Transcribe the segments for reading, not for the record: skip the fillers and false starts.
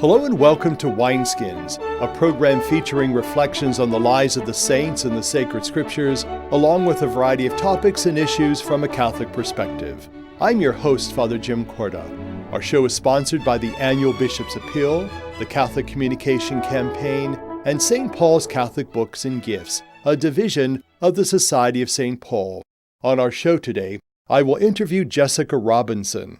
Hello and welcome to Wineskins, a program featuring reflections on the lives of the saints and the sacred scriptures, along with a variety of topics and issues from a Catholic perspective. I'm your host, Father Jim Korda. Our show is sponsored by the annual Bishop's Appeal, the Catholic Communication Campaign, and St. Paul's Catholic Books and Gifts, a division of the Society of St. Paul. On our show today, I will interview Jessica Robinson,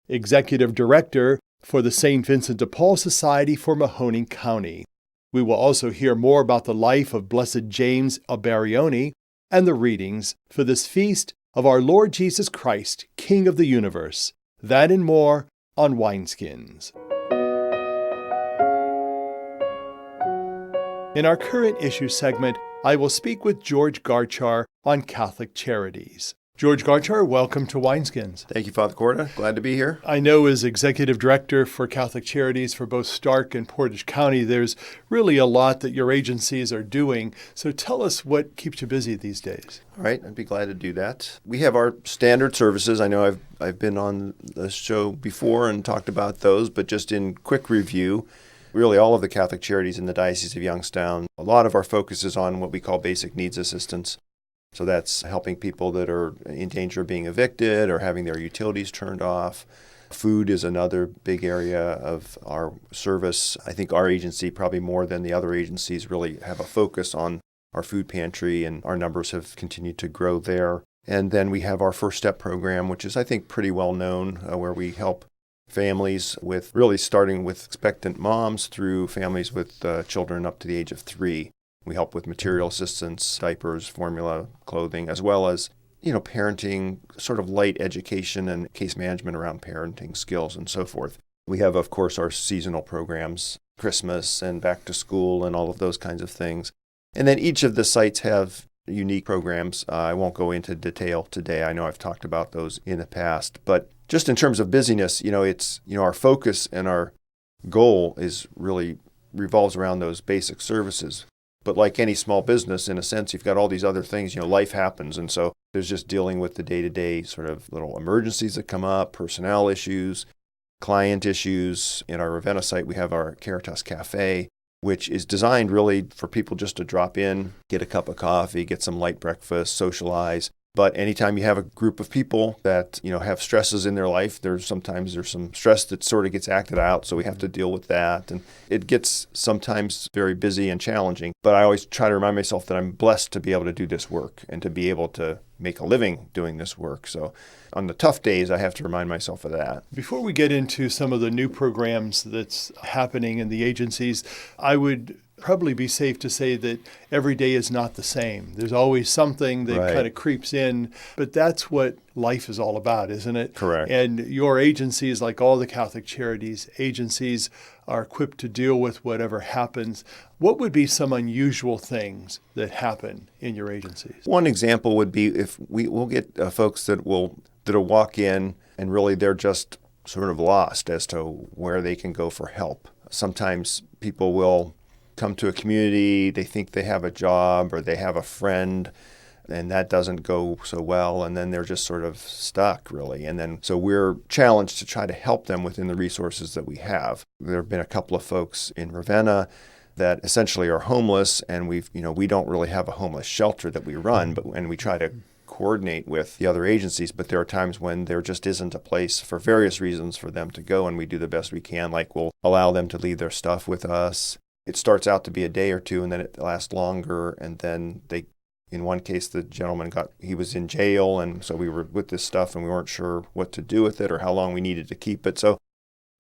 Executive Director for the St. Vincent de Paul Society for Mahoning County. We will also hear more about the life of Blessed James Alberione and the readings for this feast of our Lord Jesus Christ, King of the Universe. That and more on Wineskins. In our current issue segment, I will speak with George Garchar on Catholic Charities. George Garchar, welcome to Wineskins. Thank you, Father Korda. Glad to be here. I know as Executive Director for Catholic Charities for both Stark and Portage County, there's really a lot that your agencies are doing. So tell us what keeps you busy these days. All right, I'd be glad to do that. We have our standard services. I know I've been on the show before and talked about those, but just in quick review, really all of the Catholic Charities in the Diocese of Youngstown, a lot of our focus is on what we call basic needs assistance. So that's helping people that are in danger of being evicted or having their utilities turned off. Food is another big area of our service. I think our agency, probably more than the other agencies, really have a focus on our food pantry, and our numbers have continued to grow there. And then we have our First Step program, which is, I think, pretty well known, where we help families with really starting with expectant moms through families with children up to the age of 3. We help with material assistance, diapers, formula, clothing, as well as, parenting, sort of light education and case management around parenting skills and so forth. We have, of course, our seasonal programs, Christmas and back to school and all of those kinds of things. And then each of the sites have unique programs. I won't go into detail today. I know I've talked about those in the past. But just in terms of busyness, it's, our focus and our goal is really revolves around those basic services. But like any small business, in a sense, you've got all these other things, life happens. And so there's just dealing with the day-to-day sort of little emergencies that come up, personnel issues, client issues. In our Ravenna site, we have our Caritas Cafe, which is designed really for people just to drop in, get a cup of coffee, get some light breakfast, socialize. But anytime you have a group of people that, have stresses in their life, there's some stress that sort of gets acted out, so we have to deal with that. And it gets sometimes very busy and challenging. But I always try to remind myself that I'm blessed to be able to do this work and to be able to make a living doing this work. So on the tough days, I have to remind myself of that. Before we get into some of the new programs that's happening in the agencies, I would probably be safe to say that every day is not the same. There's always something that kind of creeps in, but that's what life is all about, isn't it? Correct. And your agencies, like all the Catholic Charities agencies, are equipped to deal with whatever happens. What would be some unusual things that happen in your agencies? One example would be if we'll get folks that'll walk in and really they're just sort of lost as to where they can go for help. Sometimes people will come to a community, they think they have a job or they have a friend, and that doesn't go so well, and then they're just sort of stuck, really. And then so we're challenged to try to help them within the resources that we have. There have been a couple of folks in Ravenna that essentially are homeless, and we don't really have a homeless shelter that we run, and we try to coordinate with the other agencies, but there are times when there just isn't a place for various reasons for them to go, and we do the best we can, like we'll allow them to leave their stuff with us. It starts out to be a day or two, and then it lasts longer. And then in one case, the gentleman he was in jail, and so we were with this stuff, and we weren't sure what to do with it or how long we needed to keep it. So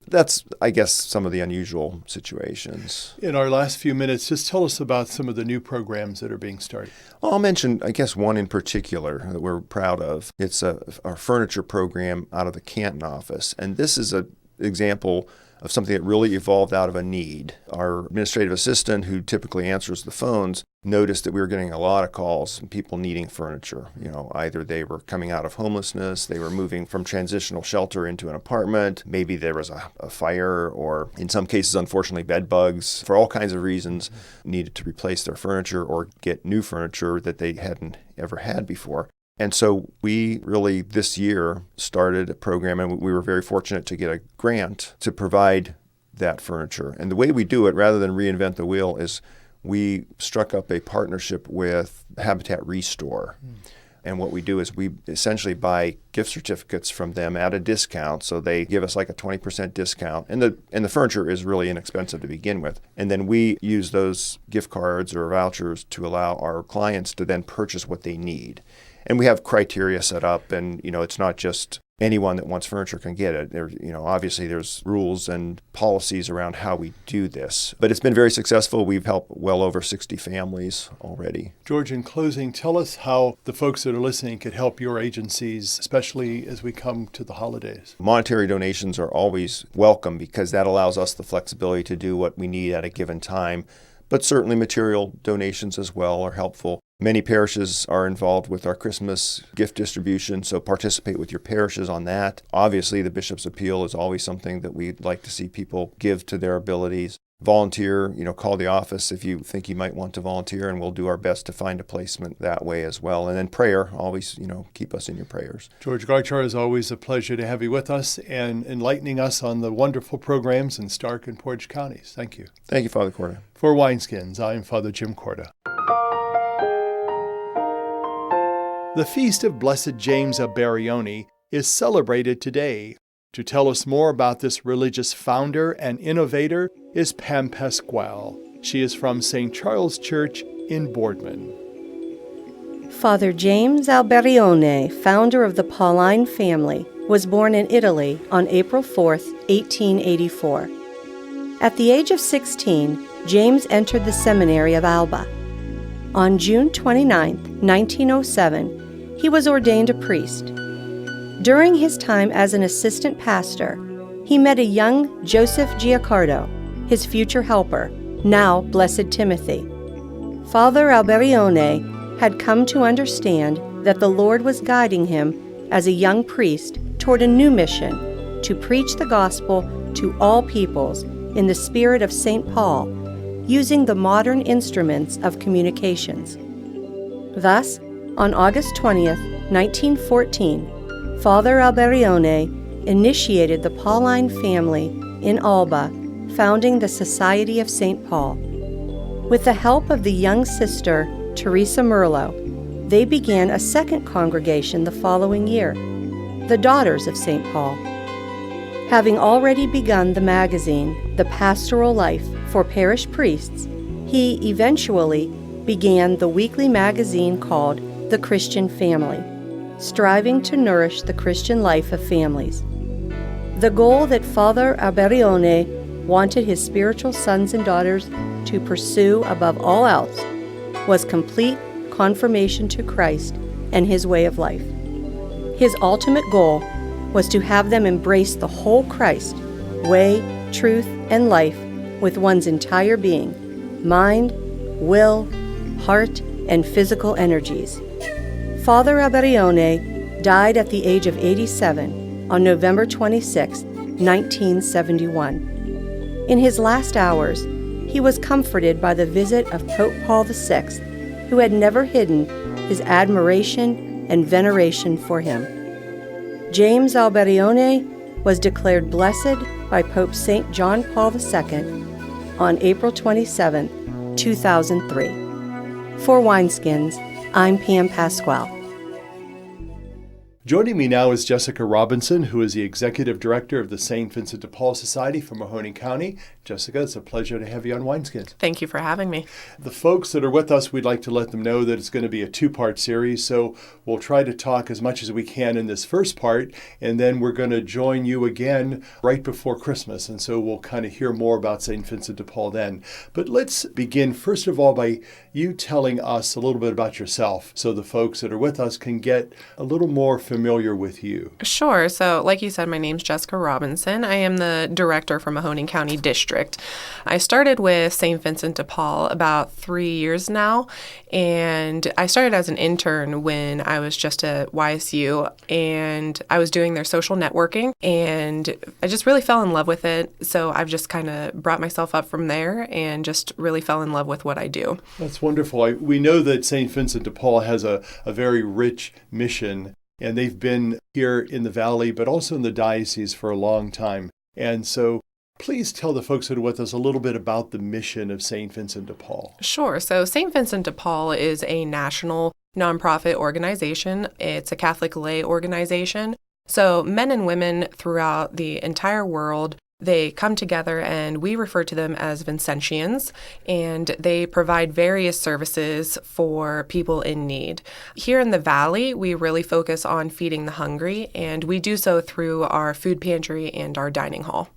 that's, I guess, some of the unusual situations. In our last few minutes, just tell us about some of the new programs that are being started. Well, I'll mention, I guess, one in particular that we're proud of. It's our furniture program out of the Canton office, and this is an example of something that really evolved out of a need. Our administrative assistant, who typically answers the phones, noticed that we were getting a lot of calls from people needing furniture. Either they were coming out of homelessness, they were moving from transitional shelter into an apartment, maybe there was a fire, or in some cases, unfortunately, bed bugs. For all kinds of reasons, needed to replace their furniture or get new furniture that they hadn't ever had before. And so we really this year started a program, and we were very fortunate to get a grant to provide that furniture. And the way we do it, rather than reinvent the wheel, is we struck up a partnership with Habitat Restore. And what we do is we essentially buy gift certificates from them at a discount. So they give us like a 20% discount. And the furniture is really inexpensive to begin with. And then we use those gift cards or vouchers to allow our clients to then purchase what they need. And we have criteria set up, and it's not just anyone that wants furniture can get it. There, obviously there's rules and policies around how we do this. But it's been very successful. We've helped well over 60 families already. George, in closing, tell us how the folks that are listening could help your agencies, especially as we come to the holidays. Monetary donations are always welcome because that allows us the flexibility to do what we need at a given time. But certainly material donations as well are helpful. Many parishes are involved with our Christmas gift distribution, so participate with your parishes on that. Obviously, the Bishop's Appeal is always something that we'd like to see people give to their abilities. Volunteer, call the office if you think you might want to volunteer, and we'll do our best to find a placement that way as well. And then prayer, always, keep us in your prayers. George Garchar, is always a pleasure to have you with us and enlightening us on the wonderful programs in Stark and Portage Counties. Thank you. Thank you, Father Korda. For Wineskins, I'm Father Jim Korda. The Feast of Blessed James Alberione is celebrated today. To tell us more about this religious founder and innovator is Pam Pasquale. She is from St. Charles Church in Boardman. Father James Alberione, founder of the Pauline family, was born in Italy on April 4, 1884. At the age of 16, James entered the seminary of Alba. On June 29, 1907, he was ordained a priest. During his time as an assistant pastor, he met a young Joseph Giacardo, his future helper, now Blessed Timothy. Father Alberione had come to understand that the Lord was guiding him as a young priest toward a new mission to preach the gospel to all peoples in the spirit of St. Paul, using the modern instruments of communications. Thus, on August 20th, 1914, Father Alberione initiated the Pauline family in Alba, founding the Society of St. Paul. With the help of the young sister, Teresa Merlo, they began a second congregation the following year, the Daughters of St. Paul. Having already begun the magazine, The Pastoral Life, for parish priests, he eventually began the weekly magazine called The Christian Family, striving to nourish the Christian life of families. The goal that Father Alberione wanted his spiritual sons and daughters to pursue above all else was complete conformation to Christ and his way of life. His ultimate goal was to have them embrace the whole Christ, way, truth, and life with one's entire being, mind, will, heart, and physical energies. Father Alberione died at the age of 87 on November 26, 1971. In his last hours, he was comforted by the visit of Pope Paul VI, who had never hidden his admiration and veneration for him. James Alberione was declared blessed by Pope St. John Paul II on April 27, 2003. For Wineskins, I'm Pam Pasquale. Joining me now is Jessica Robinson, who is the Executive Director of the St. Vincent de Paul Society for Mahoning County. Jessica, it's a pleasure to have you on Wineskins. Thank you for having me. The folks that are with us, we'd like to let them know that it's going to be a two-part series, so we'll try to talk as much as we can in this first part, and then we're going to join you again right before Christmas, and so we'll kind of hear more about St. Vincent de Paul then. But let's begin, first of all, by you telling us a little bit about yourself, so the folks that are with us can get a little more familiar with you. Sure. So like you said, my name's Jessica Robinson. I am the director for Mahoning County District. I started with St. Vincent de Paul about 3 years now, and I started as an intern when I was just at YSU, and I was doing their social networking, and I just really fell in love with it. So I've just kind of brought myself up from there and just really fell in love with what I do. That's wonderful. We know that St. Vincent de Paul has a very rich mission, and they've been here in the Valley, but also in the diocese for a long time. And so Please tell the folks that are with us a little bit about the mission of St. Vincent de Paul. Sure. So St. Vincent de Paul is a national nonprofit organization. It's a Catholic lay organization. So men and women throughout the entire world, they come together, and we refer to them as Vincentians, and they provide various services for people in need. Here in the Valley, we really focus on feeding the hungry, and we do so through our food pantry and our dining hall.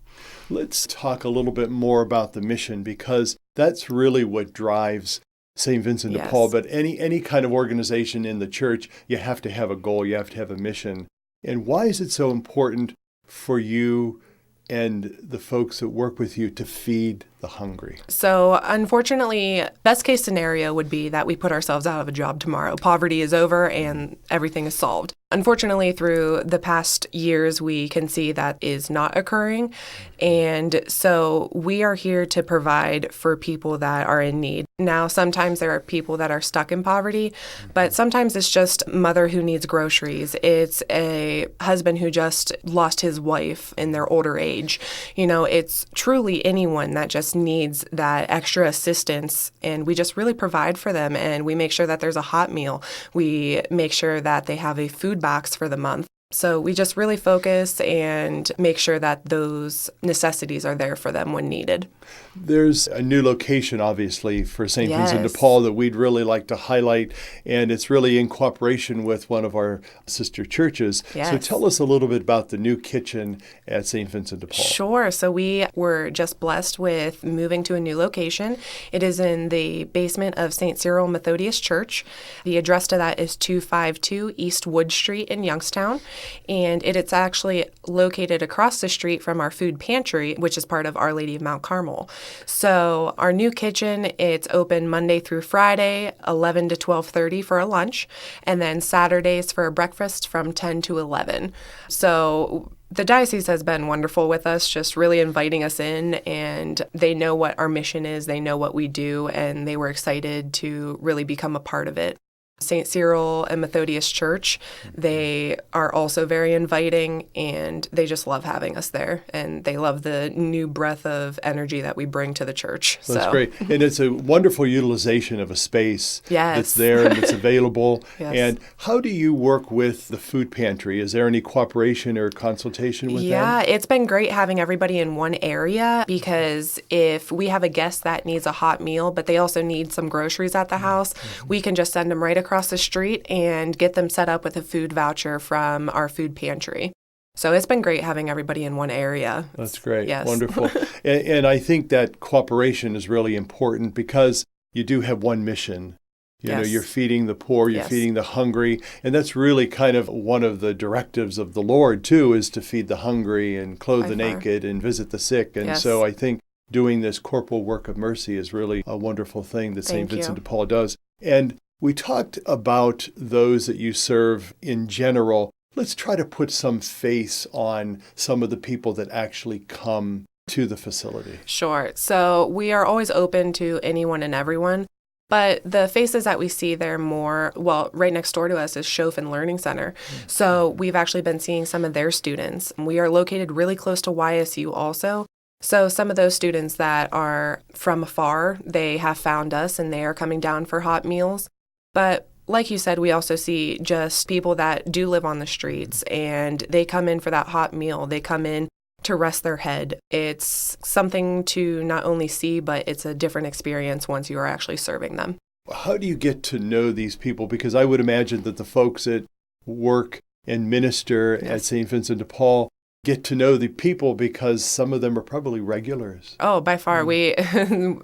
Let's talk a little bit more about the mission, because that's really what drives St. Vincent de Paul. But any kind of organization in the church, you have to have a goal, you have to have a mission. And why is it so important for you and the folks that work with you to feed the hungry? So unfortunately, best case scenario would be that we put ourselves out of a job tomorrow. Poverty is over and everything is solved. Unfortunately, through the past years, we can see that is not occurring. And so we are here to provide for people that are in need. Now, sometimes there are people that are stuck in poverty, but sometimes it's just mother who needs groceries. It's a husband who just lost his wife in their older age. It's truly anyone that just needs that extra assistance, and we just really provide for them, and we make sure that there's a hot meal. We make sure that they have a food box for the month. So we just really focus and make sure that those necessities are there for them when needed. There's a new location, obviously, for St. Vincent de Paul that we'd really like to highlight, and it's really in cooperation with one of our sister churches. Yes. So tell us a little bit about the new kitchen at St. Vincent de Paul. Sure. So we were just blessed with moving to a new location. It is in the basement of St. Cyril Methodius Church. The address to that is 252 East Wood Street in Youngstown, and it's actually located across the street from our food pantry, which is part of Our Lady of Mount Carmel. So our new kitchen, it's open Monday through Friday, 11 to 12:30 for a lunch, and then Saturdays for a breakfast from 10 to 11. So the diocese has been wonderful with us, just really inviting us in, and they know what our mission is, they know what we do, and they were excited to really become a part of it. St. Cyril and Methodius Church, they are also very inviting, and they just love having us there, and they love the new breath of energy that we bring to the church. That's great. And it's a wonderful utilization of a space that's there and it's available. Yes. And how do you work with the food pantry? Is there any cooperation or consultation with them? Yeah, it's been great having everybody in one area, because if we have a guest that needs a hot meal, but they also need some groceries at the house, we can just send them right across the street and get them set up with a food voucher from our food pantry. So it's been great having everybody in one area. That's great. Yes. Wonderful. And I think that cooperation is really important, because you do have one mission. You're feeding the poor, you're feeding the hungry. And that's really kind of one of the directives of the Lord, too, is to feed the hungry and clothe the naked and visit the sick. And so I think doing this corporal work of mercy is really a wonderful thing that St. Vincent de Paul does. And we talked about those that you serve in general. Let's try to put some face on some of the people that actually come to the facility. Sure. So we are always open to anyone and everyone. But the faces that we see there more, right next door to us is Chaufin Learning Center. So we've actually been seeing some of their students. We are located really close to YSU also. So some of those students that are from afar, they have found us and they are coming down for hot meals. But like you said, we also see just people that do live on the streets, and they come in for that hot meal. They come in to rest their head. It's something to not only see, but it's a different experience once you are actually serving them. How do you get to know these people? Because I would imagine that the folks that work and minister at St. Vincent de Paul get to know the people, because some of them are probably regulars. Oh, by far.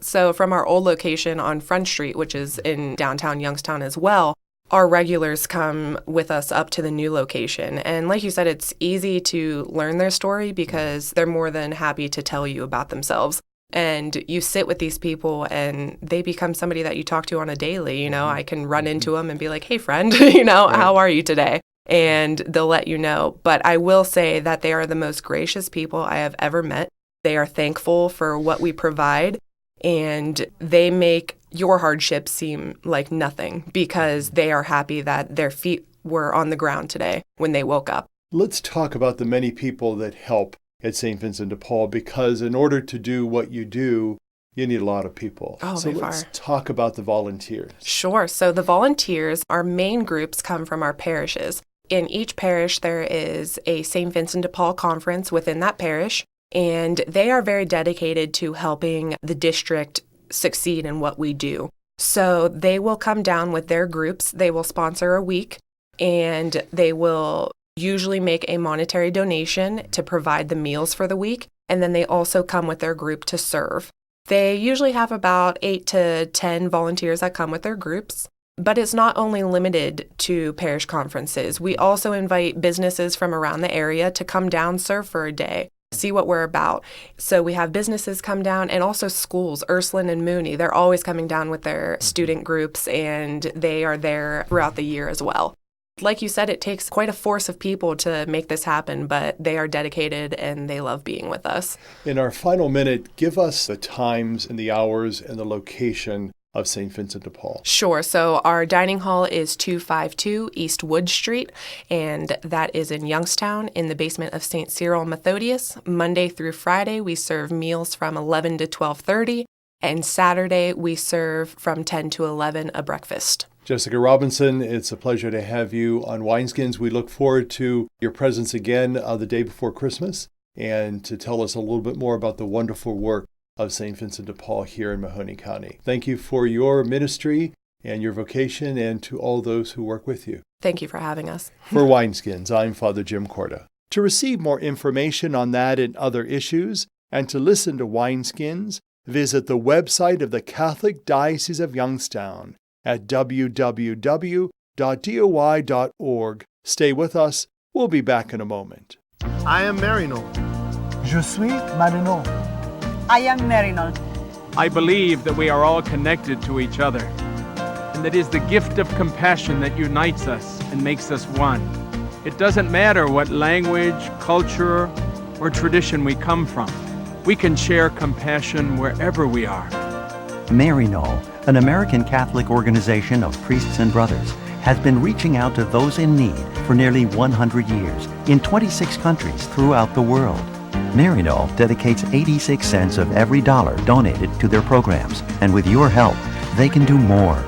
So from our old location on Front Street, which is in downtown Youngstown as well, our regulars come with us up to the new location. And like you said, it's easy to learn their story, because they're more than happy to tell you about themselves. And you sit with these people and they become somebody that you talk to on a daily. I can run into them and be like, hey, friend, how are you today? And they'll let you know. But I will say that they are the most gracious people I have ever met. They are thankful for what we provide, and they make your hardship seem like nothing, because they are happy that their feet were on the ground today when they woke up. Let's talk about the many people that help at St. Vincent de Paul, because in order to do what you do, you need a lot of people. So let's talk about the volunteers. Sure. So the volunteers, our main groups come from our parishes. In each parish, there is a St. Vincent de Paul conference within that parish, and they are very dedicated to helping the district succeed in what we do. So they will come down with their groups. They will sponsor a week, and they will usually make a monetary donation to provide the meals for the week. And then they also come with their group to serve. They usually have about 8 to 10 volunteers that come with their groups. But it's not only limited to parish conferences. We also invite businesses from around the area to come down, serve for a day, see what we're about. So we have businesses come down, and also schools, Ursuline and Mooney. They're always coming down with their student groups, and they are there throughout the year as well. Like you said, it takes quite a force of people to make this happen, but they are dedicated and they love being with us. In our final minute, give us the times and the hours and the location of St. Vincent de Paul. Sure. So our dining hall is 252 East Wood Street, and that is in Youngstown in the basement of St. Cyril Methodius. Monday through Friday, we serve meals from 11 to 12:30, and Saturday, we serve from 10 to 11 a breakfast. Jessica Robinson, it's a pleasure to have you on Wineskins. We look forward to your presence again the day before Christmas, and to tell us a little bit more about the wonderful work of St. Vincent de Paul here in Mahoning County. Thank you for your ministry and your vocation, and to all those who work with you. Thank you for having us. For Wineskins, I'm Father Jim Korda. To receive more information on that and other issues, and to listen to Wineskins, visit the website of the Catholic Diocese of Youngstown at www.doi.org. Stay with us. We'll be back in a moment. I am Marino. Je suis Marino. I am Marino. I believe that we are all connected to each other, and that is the gift of compassion that unites us and makes us one. It doesn't matter what language, culture, or tradition we come from. We can share compassion wherever we are. Marino, an American Catholic organization of priests and brothers, has been reaching out to those in need for nearly 100 years in 26 countries throughout the world. Marino dedicates 86 cents of every dollar donated to their programs, and with your help, they can do more.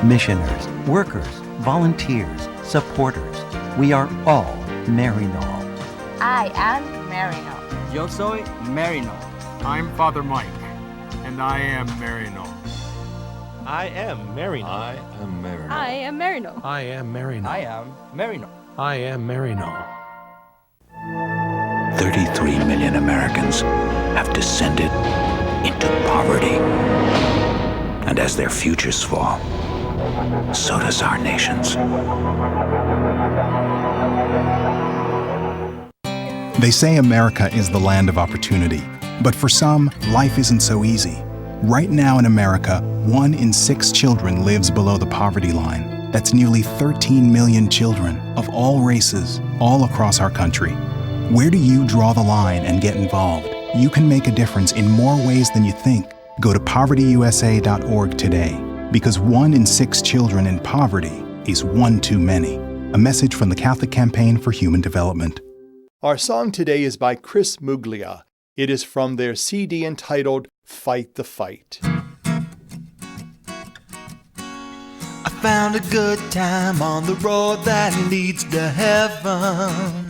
Missioners, workers, volunteers, supporters, we are all Marino. I am Marino. Yo soy Marino. I'm Father Mike, and I am Marino. I am Marino. I am Marino. I am Marino. I am Marino. I am Marino. I am Marino. 33 million Americans have descended into poverty. And as their futures fall, so does our nation's. They say America is the land of opportunity, but for some, life isn't so easy. Right now in America, 1 in 6 children lives below the poverty line. That's nearly 13 million children of all races, all across our country. Where do you draw the line and get involved? You can make a difference in more ways than you think. Go to povertyusa.org today, because 1 in 6 children in poverty is one too many. A message from the Catholic Campaign for Human Development. Our song today is by Chris Muglia. It is from their CD entitled Fight the Fight. I found a good time on the road that leads to heaven.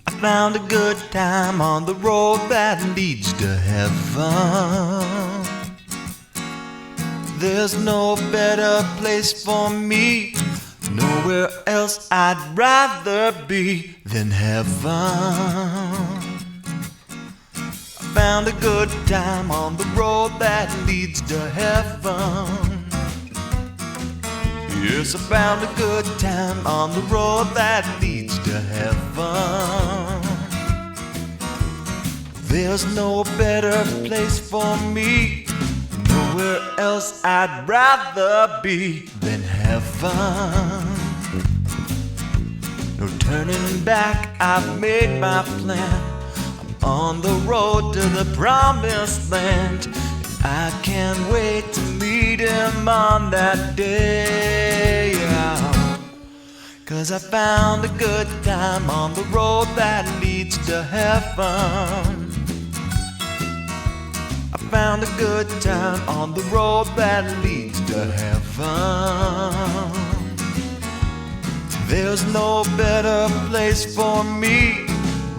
I found a good time on the road that leads to heaven. There's no better place for me, nowhere else I'd rather be than heaven. I found a good time on the road that leads to heaven. Yes, I found a good time on the road that leads to heaven. There's no better place for me, nowhere else I'd rather be than heaven. No turning back, I've made my plan. I'm on the road to the promised land. I can't wait to meet him on that day. 'Cause I found a good time on the road that leads leads to heaven. I found a good time on the road that leads to heaven. There's no better place for me,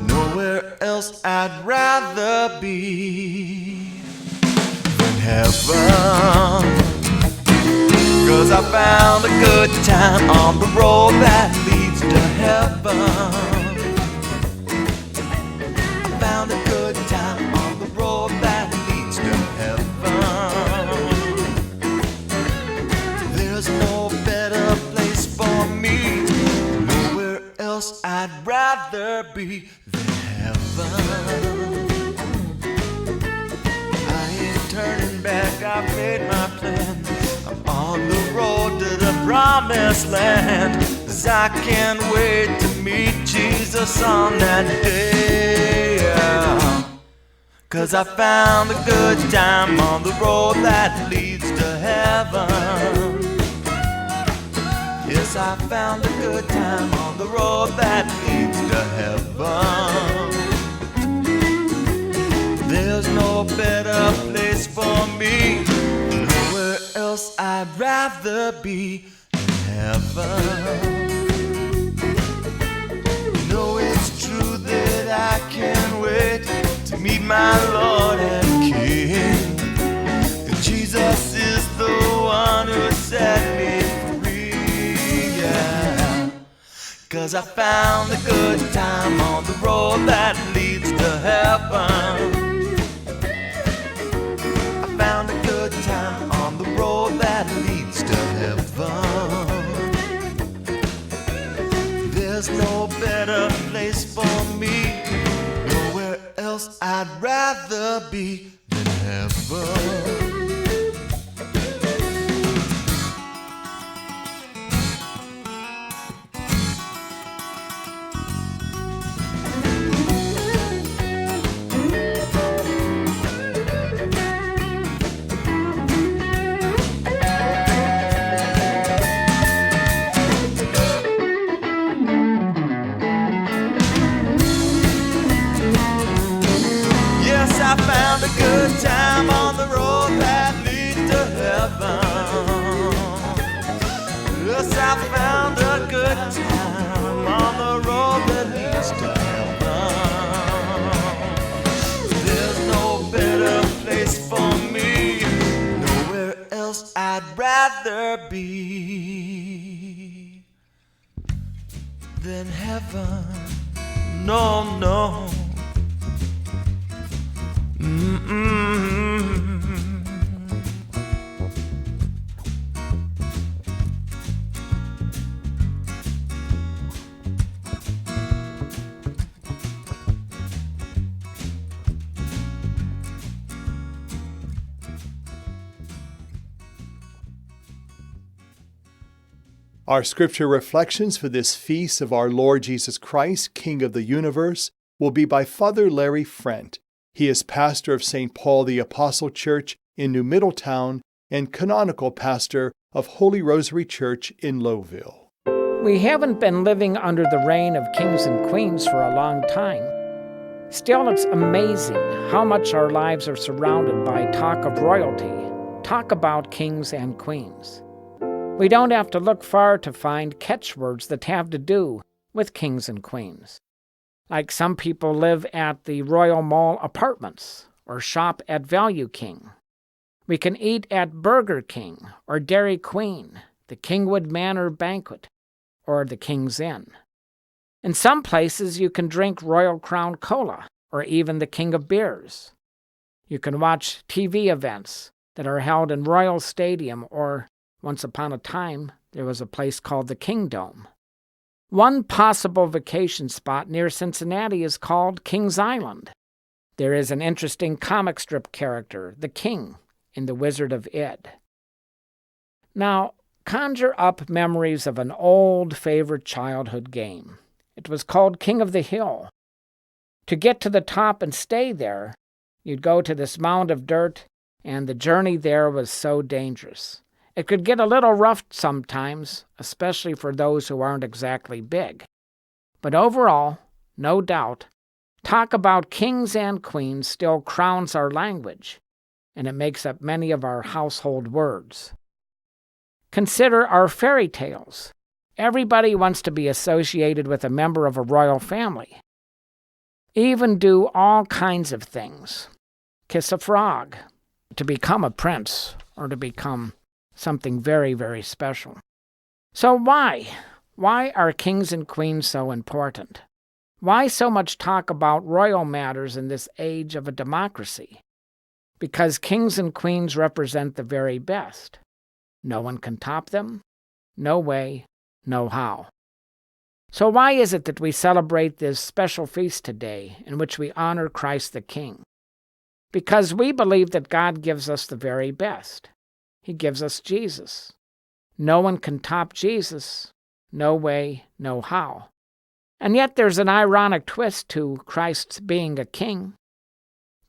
nowhere else I'd rather be than heaven. 'Cause I found a good time on the road that leads to heaven. I found a good time on the road that leads to heaven. There's no better place for me, nowhere else I'd rather be than heaven. I ain't turning back, I've made my plan. I'm on the road to the promised land, 'cause I can't wait to meet Jesus on that day. 'Cause I found a good time on the road that leads to heaven. Yes, I found a good time on the road that leads to heaven. There's no better place for me, nowhere else I'd rather be than heaven. You know it's true that I can't wait to meet my Lord and King. 'Cause Jesus is the one who set me free, yeah. 'Cause I found a good time on the road that leads to heaven. Found a good time on the road that leads to heaven. There's no better place for me, nowhere else I'd rather be than heaven. I found a good time on the road that leads to heaven. Yes, I found a good time on the road that leads to heaven. There's no better place for me, nowhere else I'd rather be than heaven. No, no. Our scripture reflections for this feast of our Lord Jesus Christ, King of the universe, will be by Father Larry Frient. He is pastor of St. Paul the Apostle Church in New Middletown and canonical pastor of Holy Rosary Church in Lowville. We haven't been living under the reign of kings and queens for a long time. Still, it's amazing how much our lives are surrounded by talk of royalty, talk about kings and queens. We don't have to look far to find catchwords that have to do with kings and queens. Like some people live at the Royal Mall Apartments or shop at Value King. We can eat at Burger King or Dairy Queen, the Kingwood Manor Banquet, or the King's Inn. In some places, you can drink Royal Crown Cola or even the King of Beers. You can watch TV events that are held in Royal Stadium, or once upon a time, there was a place called the Kingdome. One possible vacation spot near Cincinnati is called King's Island. There is an interesting comic strip character, the King, in The Wizard of Id. Now, conjure up memories of an old favorite childhood game. It was called King of the Hill. To get to the top and stay there, you'd go to this mound of dirt, and the journey there was so dangerous. It could get a little rough sometimes, especially for those who aren't exactly big. But overall, no doubt, Talk about kings and queens still crowns our language, and it makes up many of our household words. Consider our fairy tales. Everybody wants to be associated with a member of a royal family. Even do all kinds of things. Kiss a frog, to become a prince, or to become something very, very special. So why? Why are kings and queens so important? Why so much talk about royal matters in this age of a democracy? Because kings and queens represent the very best. No one can top them. No way, no how. So why is it that we celebrate this special feast today in which we honor Christ the King? Because we believe that God gives us the very best. He gives us Jesus. No one can top Jesus. No way, no how. And yet there's an ironic twist to Christ's being a king.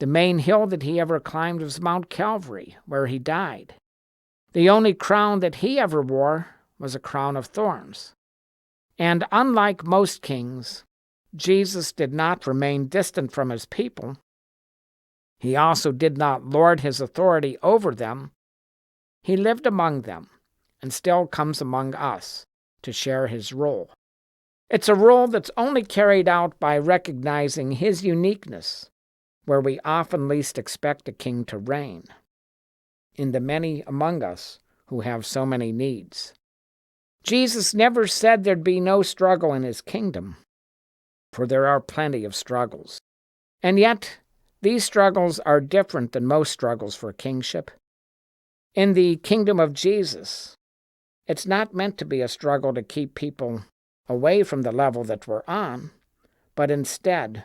The main hill that he ever climbed was Mount Calvary, where he died. The only crown that he ever wore was a crown of thorns. And unlike most kings, Jesus did not remain distant from his people. He also did not lord his authority over them. He lived among them and still comes among us to share his role. It's a role that's only carried out by recognizing his uniqueness, where we often least expect a king to reign, in the many among us who have so many needs. Jesus never said there'd be no struggle in his kingdom, for there are plenty of struggles. And yet, these struggles are different than most struggles for kingship. In the kingdom of Jesus, it's not meant to be a struggle to keep people away from the level that we're on, but instead,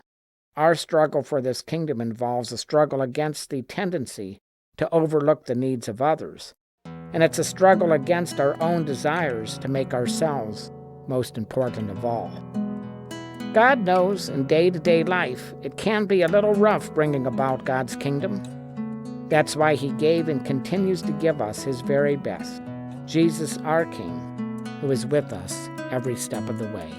our struggle for this kingdom involves a struggle against the tendency to overlook the needs of others, and it's a struggle against our own desires to make ourselves most important of all. God knows in day-to-day life it can be a little rough bringing about God's kingdom. That's why he gave and continues to give us his very best, Jesus our King, who is with us every step of the way.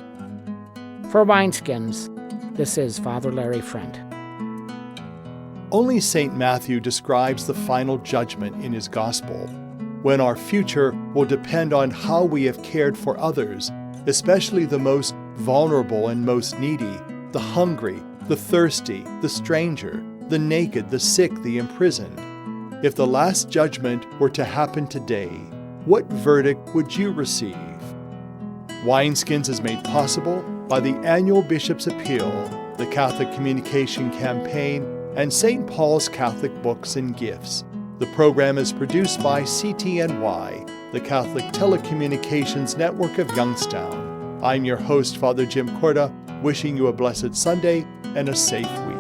For Wineskins, this is Father Larry Frient. Only St. Matthew describes the final judgment in his gospel, when our future will depend on how we have cared for others, especially the most vulnerable and most needy, the hungry, the thirsty, the stranger, the naked, the sick, the imprisoned. If the last judgment were to happen today, what verdict would you receive? Wineskins is made possible by the annual Bishop's Appeal, the Catholic Communication Campaign, and St. Paul's Catholic Books and Gifts. The program is produced by CTNY, the Catholic Telecommunications Network of Youngstown. I'm your host, Father Jim Korda, wishing you a blessed Sunday and a safe week.